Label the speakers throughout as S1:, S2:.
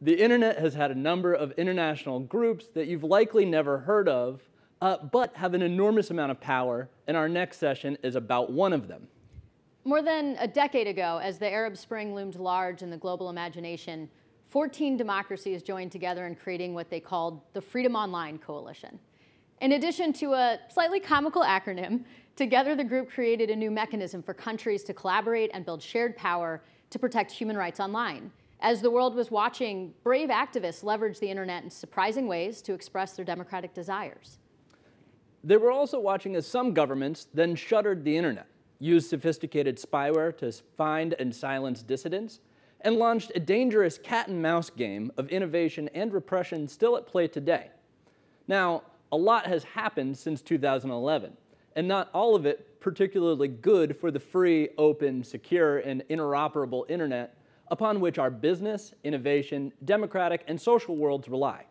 S1: The internet has had a number of international groups that you've likely never heard of, but have an enormous amount of power, and our next session is about one of them.
S2: More than a decade ago, as the Arab Spring loomed large in the global imagination, 14 democracies joined together in creating what they called the Freedom Online Coalition. In addition to a slightly comical acronym, together the group created a new mechanism for countries to collaborate and build shared power to protect human rights online. As the world was watching, brave activists leveraged the internet in surprising ways to express their democratic desires.
S1: They were also watching as some governments then shuttered the internet, used sophisticated spyware to find and silence dissidents, and launched a dangerous cat-and-mouse game of innovation and repression still at play today. Now, a lot has happened since 2011, and not all of it particularly good for the free, open, secure, and interoperable internet upon which our business, innovation, democratic, and social worlds rely.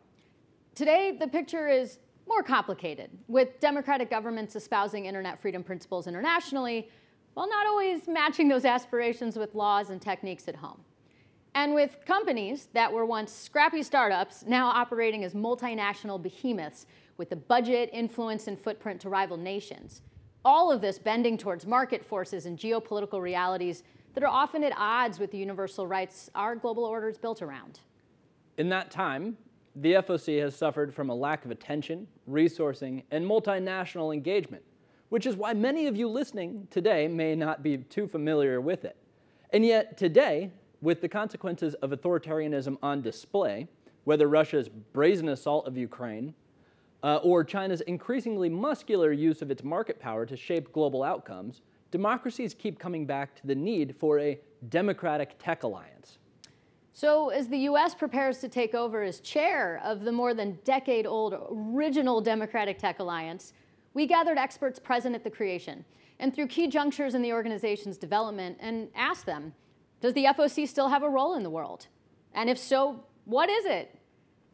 S2: Today, the picture is more complicated, with democratic governments espousing internet freedom principles internationally, while not always matching those aspirations with laws and techniques at home. And with companies that were once scrappy startups now operating as multinational behemoths with the budget, influence, and footprint to rival nations. All of this bending towards market forces and geopolitical realities that are often at odds with the universal rights our global order is built around.
S1: In that time, the FOC has suffered from a lack of attention, resourcing, and multinational engagement, which is why many of you listening today may not be too familiar with it. And yet today, with the consequences of authoritarianism on display, whether Russia's brazen assault of Ukraine, or China's increasingly muscular use of its market power to shape global outcomes, democracies keep coming back to the need for a democratic tech alliance.
S2: So as the US prepares to take over as chair of the more than decade-old original Democratic Tech Alliance, we gathered experts present at the creation and through key junctures in the organization's development and asked them, does the FOC still have a role in the world? And if so, what is it?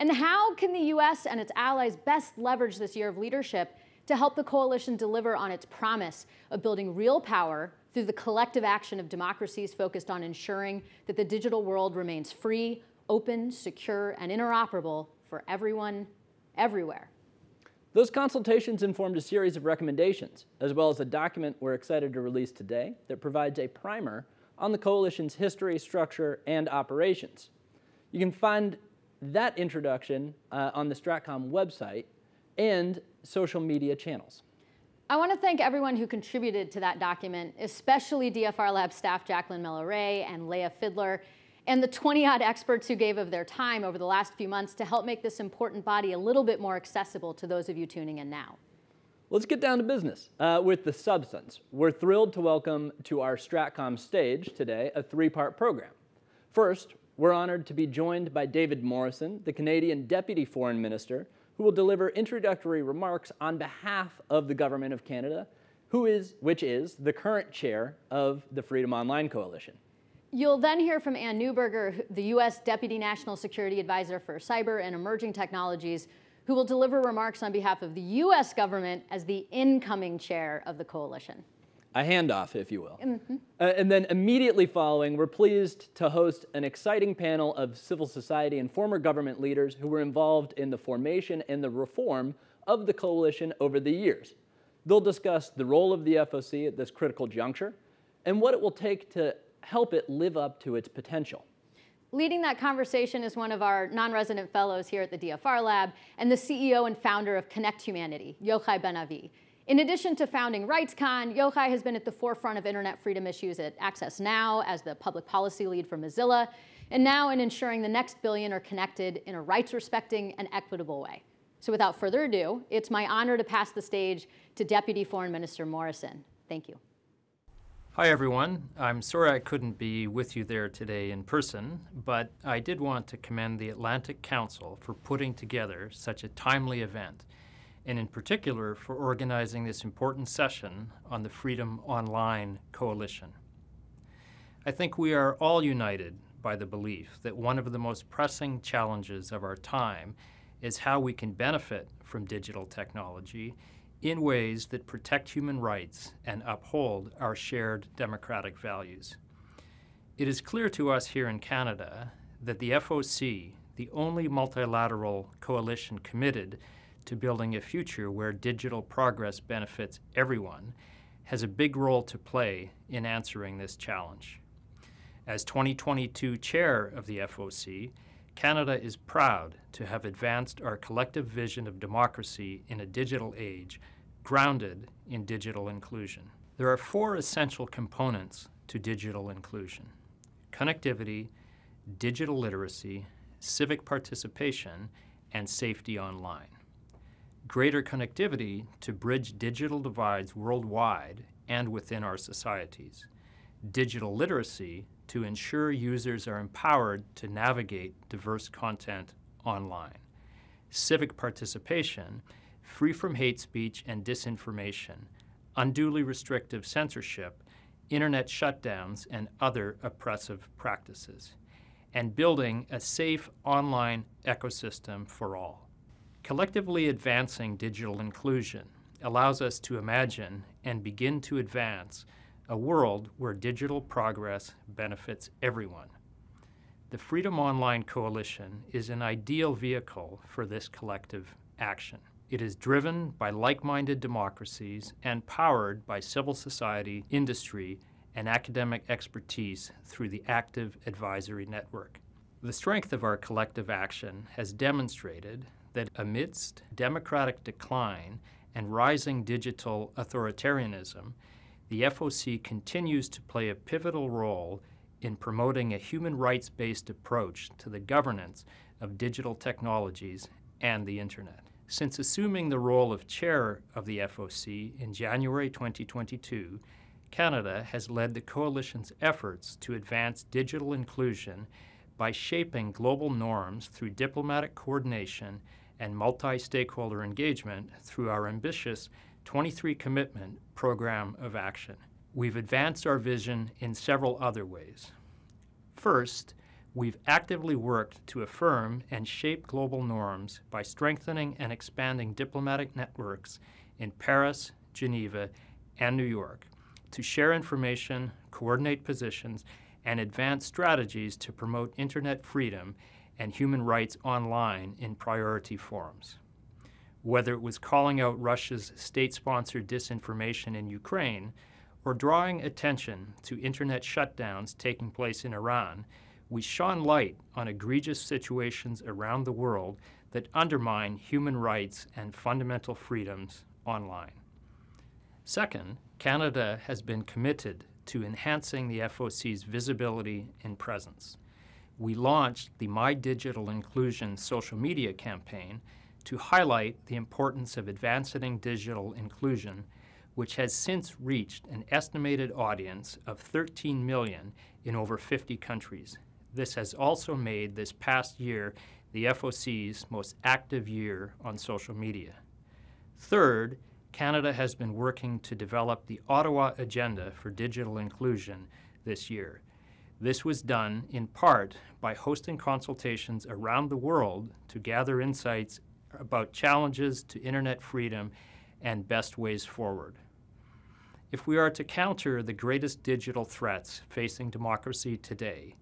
S2: And how can the US and its allies best leverage this year of leadership to help the coalition deliver on its promise of building real power through the collective action of democracies focused on ensuring that the digital world remains free, open, secure, and interoperable for everyone, everywhere?
S1: Those consultations informed a series of recommendations, as well as a document we're excited to release today that provides a primer on the coalition's history, structure, and operations. You can find that introduction on the Stratcom website and social media channels.
S2: I want to thank everyone who contributed to that document, especially DFR Lab staff Jacqueline Mello-Ray and Leah Fidler, and the 20-odd experts who gave of their time over the last few months to help make this important body a little bit more accessible to those of you tuning in now.
S1: Let's get down to business with the substance. We're thrilled to welcome to our Stratcom stage today a three-part program. First, we're honored to be joined by David Morrison, the Canadian Deputy Foreign Minister, who will deliver introductory remarks on behalf of the Government of Canada, which is the current chair of the Freedom Online Coalition.
S2: You'll then hear from Ann Neuberger, the U.S. Deputy National Security Advisor for Cyber and Emerging Technologies, who will deliver remarks on behalf of the U.S. government as the incoming chair of the coalition.
S1: A handoff, if you will. And then immediately following, we're pleased to host an exciting panel of civil society and former government leaders who were involved in the formation and the reform of the coalition over the years. They'll discuss the role of the FOC at this critical juncture and what it will take to help it live up to its potential.
S2: Leading that conversation is one of our non-resident fellows here at the DFR Lab and the CEO and founder of Connect Humanity, Yochai Ben-Avi. In addition to founding RightsCon, Yochai has been at the forefront of internet freedom issues at Access Now as the public policy lead for Mozilla, and now in ensuring the next billion are connected in a rights-respecting and equitable way. So without further ado, it's my honor to pass the stage to Deputy Foreign Minister Morrison. Thank you.
S3: Hi, everyone. I'm sorry I couldn't be with you there today in person, but I did want to commend the Atlantic Council for putting together such a timely event, and in particular for organizing this important session on the Freedom Online Coalition. I think we are all united by the belief that one of the most pressing challenges of our time is how we can benefit from digital technology in ways that protect human rights and uphold our shared democratic values. It is clear to us here in Canada that the FOC, the only multilateral coalition committed to building a future where digital progress benefits everyone, has a big role to play in answering this challenge. As 2022 chair of the FOC, Canada is proud to have advanced our collective vision of democracy in a digital age, grounded in digital inclusion. There are 4 essential components to digital inclusion: connectivity, digital literacy, civic participation, and safety online. Greater connectivity to bridge digital divides worldwide and within our societies. Digital literacy to ensure users are empowered to navigate diverse content online. Civic participation, free from hate speech and disinformation, unduly restrictive censorship, internet shutdowns, and other oppressive practices. And building a safe online ecosystem for all. Collectively advancing digital inclusion allows us to imagine and begin to advance a world where digital progress benefits everyone. The Freedom Online Coalition is an ideal vehicle for this collective action. It is driven by like-minded democracies and powered by civil society, industry, and academic expertise through the Active Advisory Network. The strength of our collective action has demonstrated that amidst democratic decline and rising digital authoritarianism, the FOC continues to play a pivotal role in promoting a human rights-based approach to the governance of digital technologies and the Internet. Since assuming the role of chair of the FOC in January 2022, Canada has led the Coalition's efforts to advance digital inclusion by shaping global norms through diplomatic coordination and multi-stakeholder engagement through our ambitious 23 Commitment Program of Action. We've advanced our vision in several other ways. First, we've actively worked to affirm and shape global norms by strengthening and expanding diplomatic networks in Paris, Geneva, and New York to share information, coordinate positions, and advance strategies to promote Internet freedom and human rights online in priority forums. Whether it was calling out Russia's state-sponsored disinformation in Ukraine or drawing attention to Internet shutdowns taking place in Iran, we shone light on egregious situations around the world that undermine human rights and fundamental freedoms online. Second, Canada has been committed to enhancing the FOC's visibility and presence. We launched the My Digital Inclusion social media campaign to highlight the importance of advancing digital inclusion, which has since reached an estimated audience of 13 million in over 50 countries. This has also made this past year the FOC's most active year on social media. Third, Canada has been working to develop the Ottawa Agenda for Digital Inclusion this year. This was done in part by hosting consultations around the world to gather insights about challenges to Internet freedom and best ways forward. If we are to counter the greatest digital threats facing democracy today,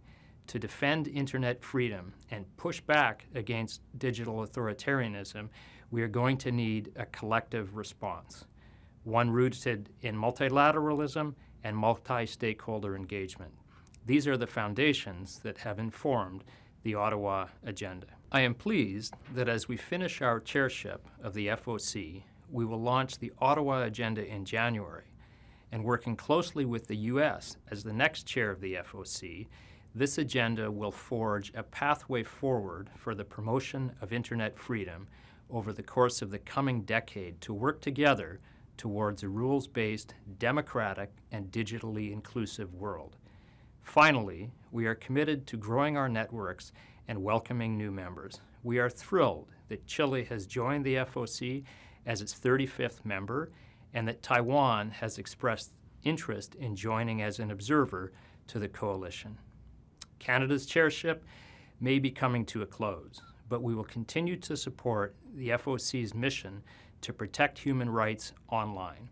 S3: to defend Internet freedom and push back against digital authoritarianism, we are going to need a collective response, one rooted in multilateralism and multi-stakeholder engagement. These are the foundations that have informed the Ottawa Agenda. I am pleased that as we finish our chairship of the FOC, we will launch the Ottawa Agenda in January, and working closely with the U.S. as the next chair of the FOC, this agenda will forge a pathway forward for the promotion of Internet freedom over the course of the coming decade to work together towards a rules-based, democratic, and digitally inclusive world. Finally, we are committed to growing our networks and welcoming new members. We are thrilled that Chile has joined the FOC as its 35th member and that Taiwan has expressed interest in joining as an observer to the coalition. Canada's chairship may be coming to a close, but we will continue to support the FOC's mission to protect human rights online.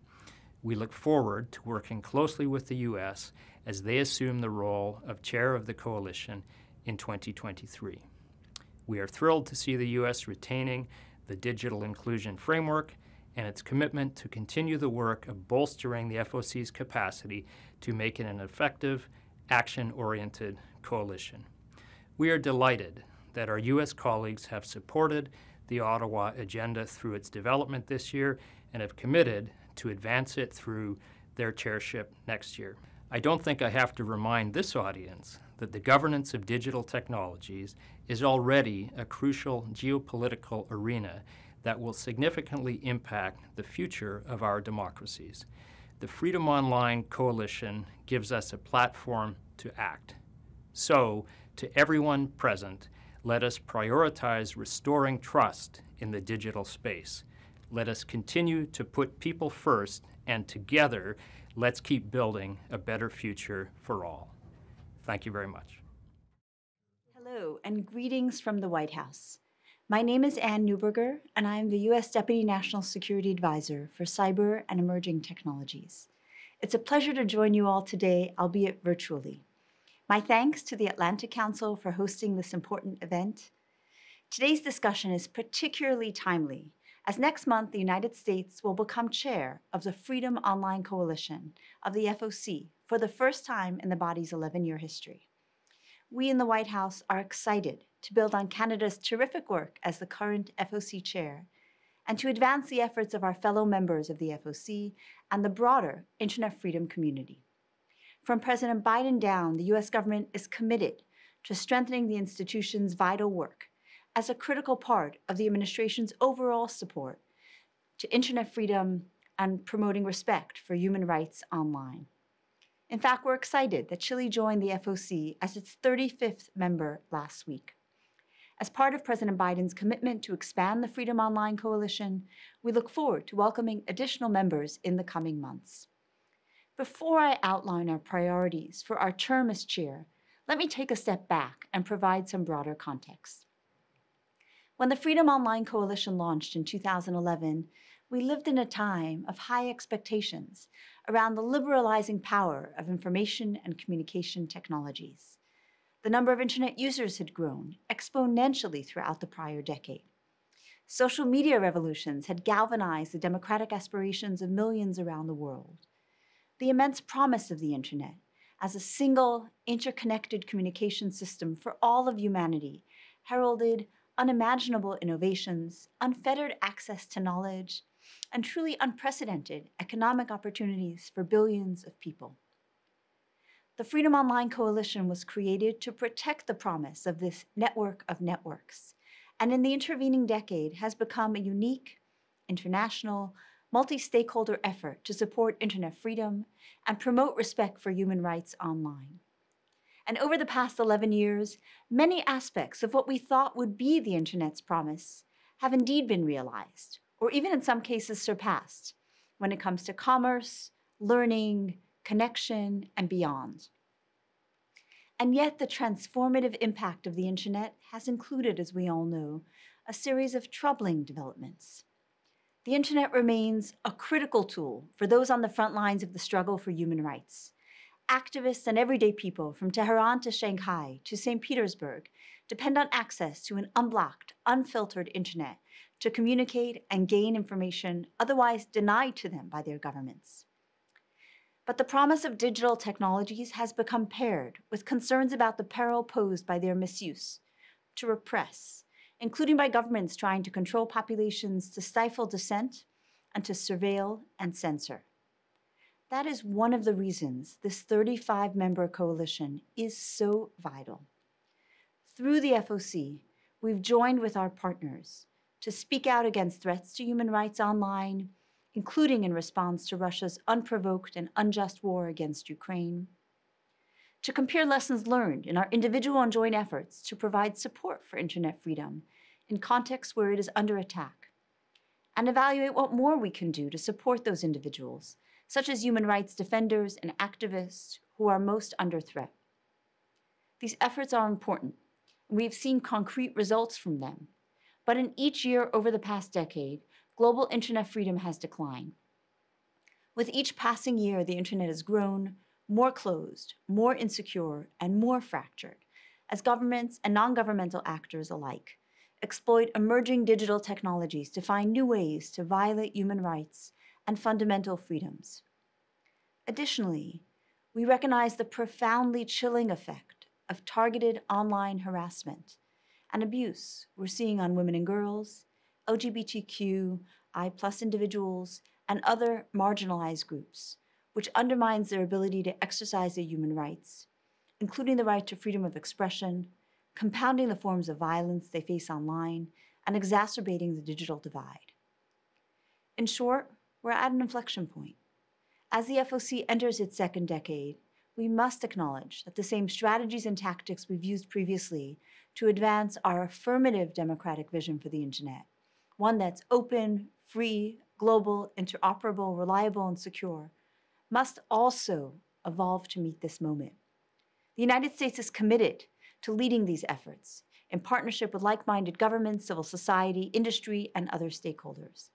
S3: We look forward to working closely with the U.S. as they assume the role of chair of the coalition in 2023. We are thrilled to see the U.S. retaining the Digital Inclusion Framework and its commitment to continue the work of bolstering the FOC's capacity to make it an effective, action-oriented coalition. We are delighted that our U.S. colleagues have supported the Ottawa agenda through its development this year and have committed to advance it through their chairship next year. I don't think I have to remind this audience that the governance of digital technologies is already a crucial geopolitical arena that will significantly impact the future of our democracies. The Freedom Online Coalition gives us a platform to act. So, to everyone present, let us prioritize restoring trust in the digital space. Let us continue to put people first, and together, let's keep building a better future for all. Thank you very much.
S4: Hello, and greetings from the White House. My name is Ann Neuberger, and I am the U.S. Deputy National Security Advisor for Cyber and Emerging Technologies. It's a pleasure to join you all today, albeit virtually. My thanks to the Atlantic Council for hosting this important event. Today's discussion is particularly timely, as next month the United States will become chair of the Freedom Online Coalition of the FOC for the first time in the body's 11-year history. We in the White House are excited to build on Canada's terrific work as the current FOC chair and to advance the efforts of our fellow members of the FOC and the broader Internet freedom community. From President Biden down, the U.S. government is committed to strengthening the institution's vital work as a critical part of the administration's overall support to Internet freedom and promoting respect for human rights online. In fact, we're excited that Chile joined the FOC as its 35th member last week. As part of President Biden's commitment to expand the Freedom Online Coalition, we look forward to welcoming additional members in the coming months. Before I outline our priorities for our term as chair, let me take a step back and provide some broader context. When the Freedom Online Coalition launched in 2011, we lived in a time of high expectations around the liberalizing power of information and communication technologies. The number of Internet users had grown exponentially throughout the prior decade. Social media revolutions had galvanized the democratic aspirations of millions around the world. The immense promise of the Internet as a single, interconnected communication system for all of humanity heralded unimaginable innovations, unfettered access to knowledge, and truly unprecedented economic opportunities for billions of people. The Freedom Online Coalition was created to protect the promise of this network of networks, and in the intervening decade has become a unique, international, multi-stakeholder effort to support Internet freedom and promote respect for human rights online. And over the past 11 years, many aspects of what we thought would be the Internet's promise have indeed been realized, or even in some cases surpassed, when it comes to commerce, learning, connection, and beyond. And yet the transformative impact of the Internet has included, as we all know, a series of troubling developments. The Internet remains a critical tool for those on the front lines of the struggle for human rights. Activists and everyday people from Tehran to Shanghai to St. Petersburg depend on access to an unblocked, unfiltered Internet to communicate and gain information otherwise denied to them by their governments. But the promise of digital technologies has become paired with concerns about the peril posed by their misuse, to repress, including by governments trying to control populations, to stifle dissent, and to surveil and censor. That is one of the reasons this 35-member coalition is so vital. Through the FOC, we've joined with our partners to speak out against threats to human rights online, including in response to Russia's unprovoked and unjust war against Ukraine, to compare lessons learned in our individual and joint efforts to provide support for Internet freedom in contexts where it is under attack, and evaluate what more we can do to support those individuals, such as human rights defenders and activists who are most under threat. These efforts are important, and we've seen concrete results from them. But in each year over the past decade, global Internet freedom has declined. With each passing year, the Internet has grown more closed, more insecure, and more fractured as governments and non-governmental actors alike exploit emerging digital technologies to find new ways to violate human rights and fundamental freedoms. Additionally, we recognize the profoundly chilling effect of targeted online harassment and abuse we're seeing on women and girls, LGBTQI+ individuals, and other marginalized groups, which undermines their ability to exercise their human rights, including the right to freedom of expression, compounding the forms of violence they face online, and exacerbating the digital divide. In short, we're at an inflection point. As the FOC enters its second decade, we must acknowledge that the same strategies and tactics we've used previously to advance our affirmative democratic vision for the Internet, one that's open, free, global, interoperable, reliable, and secure, must also evolve to meet this moment. The United States is committed to leading these efforts in partnership with like-minded governments, civil society, industry, and other stakeholders.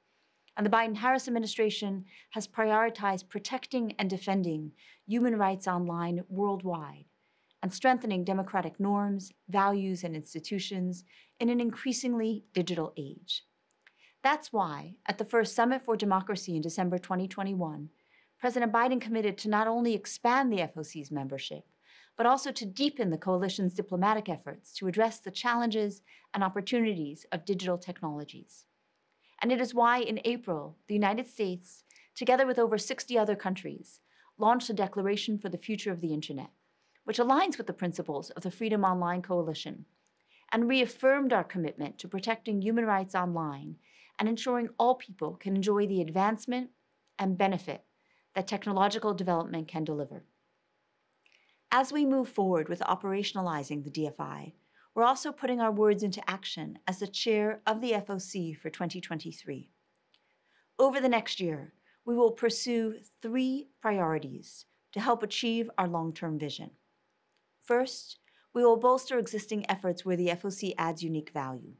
S4: And the Biden-Harris administration has prioritized protecting and defending human rights online worldwide and strengthening democratic norms, values, and institutions in an increasingly digital age. That's why, at the first Summit for Democracy in December 2021, President Biden committed to not only expand the FOC's membership, but also to deepen the coalition's diplomatic efforts to address the challenges and opportunities of digital technologies. And it is why in April, the United States, together with over 60 other countries, launched a Declaration for the Future of the Internet, which aligns with the principles of the Freedom Online Coalition, and reaffirmed our commitment to protecting human rights online and ensuring all people can enjoy the advancement and benefit that technological development can deliver. As we move forward with operationalizing the DFI, we're also putting our words into action as the chair of the FOC for 2023. Over the next year, we will pursue 3 priorities to help achieve our long-term vision. First, we will bolster existing efforts where the FOC adds unique value.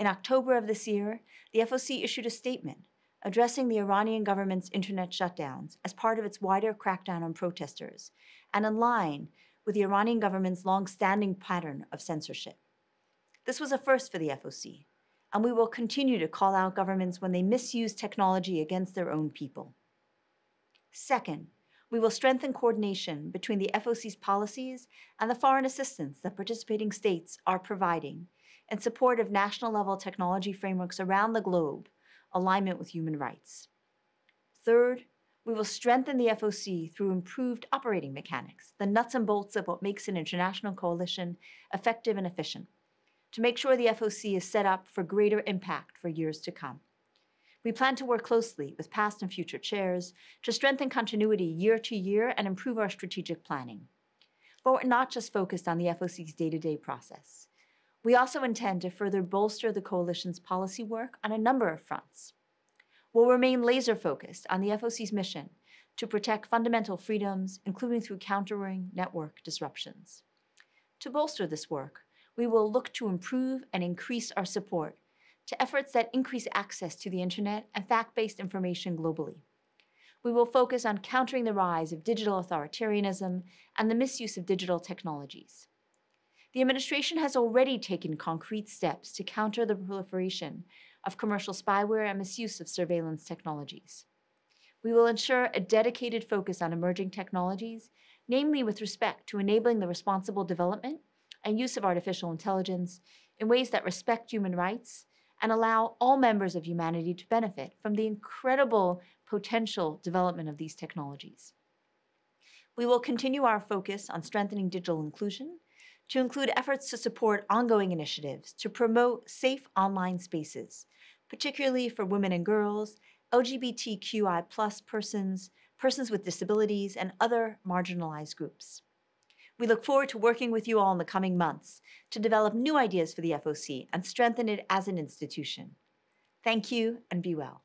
S4: In October of this year, the FOC issued a statement addressing the Iranian government's internet shutdowns as part of its wider crackdown on protesters, and in line with the Iranian government's long-standing pattern of censorship. This was a first for the FOC, and we will continue to call out governments when they misuse technology against their own people. Second, we will strengthen coordination between the FOC's policies and the foreign assistance that participating states are providing in support of national-level technology frameworks around the globe, alignment with human rights. Third, we will strengthen the FOC through improved operating mechanics, the nuts and bolts of what makes an international coalition effective and efficient, to make sure the FOC is set up for greater impact for years to come. We plan to work closely with past and future chairs to strengthen continuity year to year and improve our strategic planning. But we're not just focused on the FOC's day-to-day process. We also intend to further bolster the coalition's policy work on a number of fronts. We'll remain laser-focused on the FOC's mission to protect fundamental freedoms, including through countering network disruptions. To bolster this work, we will look to improve and increase our support to efforts that increase access to the Internet and fact-based information globally. We will focus on countering the rise of digital authoritarianism and the misuse of digital technologies. The administration has already taken concrete steps to counter the proliferation of commercial spyware and misuse of surveillance technologies. We will ensure a dedicated focus on emerging technologies, namely with respect to enabling the responsible development and use of artificial intelligence in ways that respect human rights and allow all members of humanity to benefit from the incredible potential development of these technologies. We will continue our focus on strengthening digital inclusion to include efforts to support ongoing initiatives to promote safe online spaces, particularly for women and girls, LGBTQI+ persons, persons with disabilities, and other marginalized groups. We look forward to working with you all in the coming months to develop new ideas for the FOC and strengthen it as an institution. Thank you, and be well.